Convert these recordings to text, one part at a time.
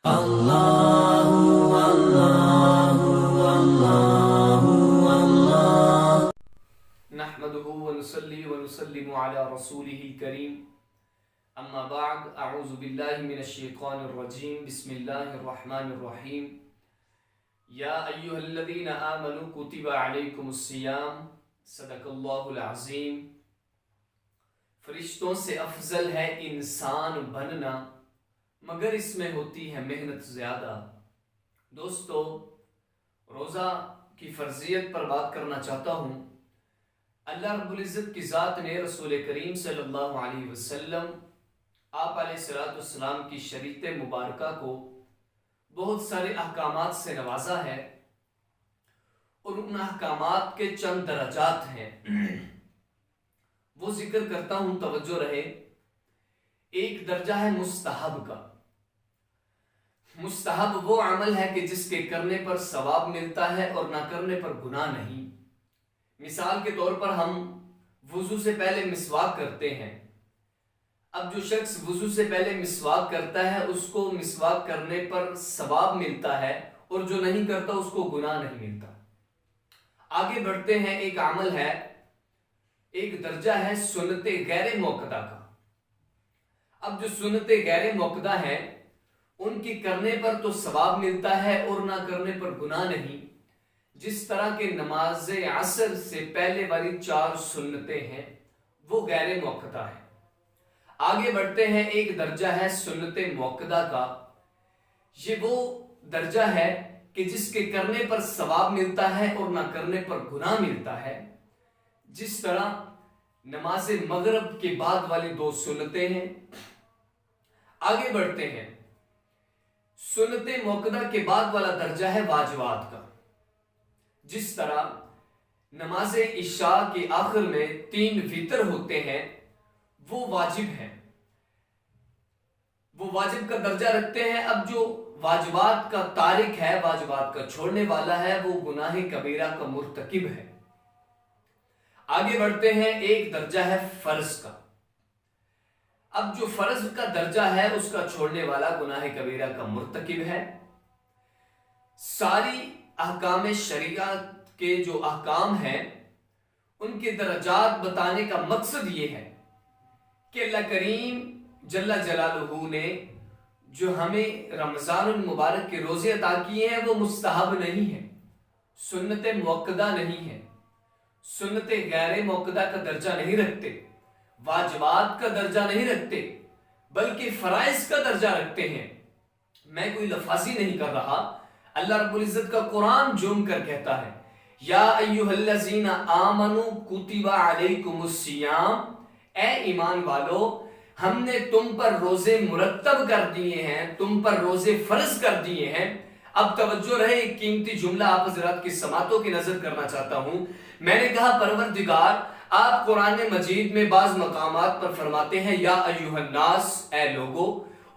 نحمده ونصلي ونسلم على رسوله الكريم اما بعد اعوذ بالله من الشيطان الرجيم بسم الله الرحمن الرحيم يا ايها الذين آمنوا كتب عليكم الصيام صدق اللہ العظیم۔ فرشتوں سے افضل ہے انسان بننا مگر اس میں ہوتی ہے محنت زیادہ۔ دوستو، روزہ کی فرضیت پر بات کرنا چاہتا ہوں۔ اللہ رب العزت کی ذات نے رسول کریم صلی اللہ علیہ وسلم آپ علیہ السلام کی شریعت مبارکہ کو بہت سارے احکامات سے نوازا ہے، اور ان احکامات کے چند درجات ہیں، وہ ذکر کرتا ہوں، توجہ رہے۔ ایک درجہ ہے مستحب کا۔ مستحب وہ عمل ہے کہ جس کے کرنے پر ثواب ملتا ہے اور نہ کرنے پر گناہ نہیں۔ مثال کے طور پر ہم وضو سے پہلے مسواک کرتے ہیں۔ اب جو شخص وضو سے پہلے مسواک کرتا ہے اس کو مسواک کرنے پر ثواب ملتا ہے، اور جو نہیں کرتا اس کو گناہ نہیں ملتا۔ آگے بڑھتے ہیں۔ ایک عمل ہے، ایک درجہ ہے سنت غیر موقدہ کا۔ اب جو سنت غیر موقدہ ہے ان کی کرنے پر تو ثواب ملتا ہے اور نہ کرنے پر گناہ نہیں، جس طرح کے نماز عصر سے پہلے والی 4 سنتیں ہیں وہ غیر موقدہ ہے۔ آگے بڑھتے ہیں۔ ایک درجہ ہے سنت موقدہ کا۔ یہ وہ درجہ ہے کہ جس کے کرنے پر ثواب ملتا ہے اور نہ کرنے پر گناہ ملتا ہے، جس طرح نماز مغرب کے بعد والی 2 سنتیں ہیں۔ آگے بڑھتے ہیں۔ سنت موقدہ کے بعد والا درجہ ہے واجبات کا۔ جس طرح نماز عشاء کے آخر میں 3 وتر ہوتے ہیں، وہ واجب ہیں، وہ واجب کا درجہ رکھتے ہیں۔ اب جو واجبات کا تارک ہے، واجبات کا چھوڑنے والا ہے، وہ گناہ کبیرہ کا مرتکب ہے۔ آگے بڑھتے ہیں۔ ایک درجہ ہے فرض کا۔ اب جو فرض کا درجہ ہے اس کا چھوڑنے والا گناہ کبیرہ کا مرتکب ہے۔ ساری احکام شریعت کے جو احکام ہیں ان کے درجات بتانے کا مقصد یہ ہے کہ اللہ کریم جل جلالہ نے جو ہمیں رمضان المبارک کے روزے عطا کیے ہیں وہ مستحب نہیں ہیں، سنت موقدہ نہیں ہیں، سنت غیر موقدہ کا درجہ نہیں رکھتے، واجبات کا درجہ نہیں رکھتے، بلکہ فرائض کا درجہ رکھتے ہیں۔ میں کوئی لفاظی نہیں کر رہا، اللہ رب العزت کا قرآن جم کر کہتا ہے، یا ایھا الذین آمنوا کتب علیکم الصیام، اے ایمان والو ہم نے تم پر روزے مرتب کر دیے ہیں، تم پر روزے فرض کر دیے ہیں۔ اب توجہ رہے، ایک قیمتی جملہ آپ حضرات کی سماعتوں کی نظر کرنا چاہتا ہوں۔ میں نے کہا پروردگار آپ قرآن مجید میں بعض مقامات پر فرماتے ہیں یا ایھا الناس، اے لوگو،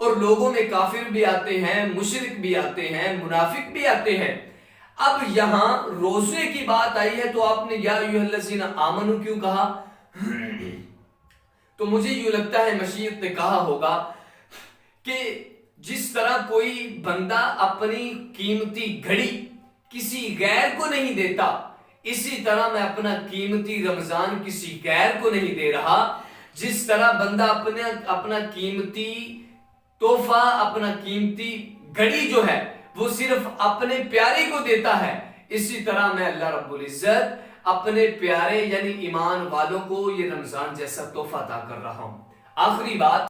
اور لوگوں میں کافر بھی آتے ہیں، مشرک بھی آتے ہیں، منافق بھی آتے ہیں۔ اب یہاں روزے کی بات آئی ہے تو آپ نے یا ایھا الذین آمنوا کیوں کہا؟ تو مجھے یوں لگتا ہے مشیت نے کہا ہوگا کہ جس طرح کوئی بندہ اپنی قیمتی گھڑی کسی غیر کو نہیں دیتا، اسی طرح میں اپنا قیمتی رمضان کسی غیر کو نہیں دے رہا۔ جس طرح بندہ اپنا قیمتی تحفہ، اپنا قیمتی گھڑی جو ہے وہ صرف اپنے پیارے کو دیتا ہے، اسی طرح میں اللہ رب العزت اپنے پیارے یعنی ایمان والوں کو یہ رمضان جیسا تحفہ عطا کر رہا ہوں۔ آخری بات